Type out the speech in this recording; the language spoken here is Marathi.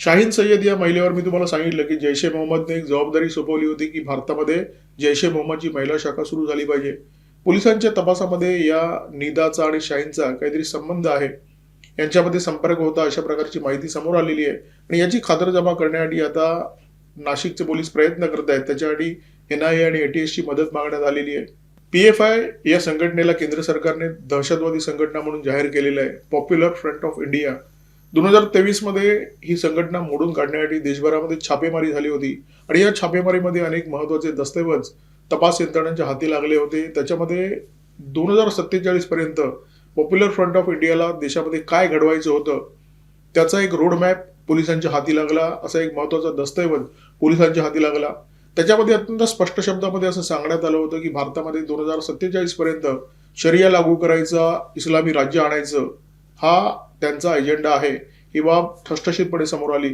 शाहीन सय्यद या महिलेवर मी तुम्हाला सांगितलं की जैश ए मोहम्मदने एक जबाबदारी सोपवली होती की भारतामध्ये जैश ए मोहम्मदची महिला शाखा सुरू झाली पाहिजे. पोलिसांच्या तपासामध्ये या निदाचा आणि शाहीनचा काहीतरी संबंध आहे, यांच्यामध्ये संपर्क होता अशा प्रकारची माहिती समोर आलेली आहे. आणि याची खातरजमा करण्यासाठी आता नाशिकचे पोलीस प्रयत्न करत आहेत. त्याच्यासाठी NIA आणि ATS ची मदत मागण्यात आलेली आहे. PFI या संघटनेला केंद्र सरकारने दहशतवादी संघटना म्हणून जाहीर केलेलं आहे. Popular front of India. 2023 मध्ये ही संघटना मोडून काढण्यासाठी देशभरामध्ये छापेमारी झाली होती आणि या छापेमारीमध्ये अनेक महत्वाचे दस्तऐवज तपास यंत्रणांच्या हाती लागले होते. त्याच्यामध्ये 2047 पर्यंत पॉप्युलर फ्रंट ऑफ इंडियाला देशामध्ये काय घडवायचं होतं त्याचा एक रोड मॅप पोलिसांच्या हाती लागला. असा एक महत्वाचा दस्तऐवज पोलिसांच्या हाती लागला. त्याच्यामध्ये अत्यंत स्पष्ट शब्दामध्ये असं सांगण्यात आलं होतं की भारतामध्ये 2047 पर्यंत शरिया लागू करायचा, इस्लामी राज्य आणायचं, हा त्यांचा एजेंडा आहे. ही बाब ठसठशीतपणे समोर आली.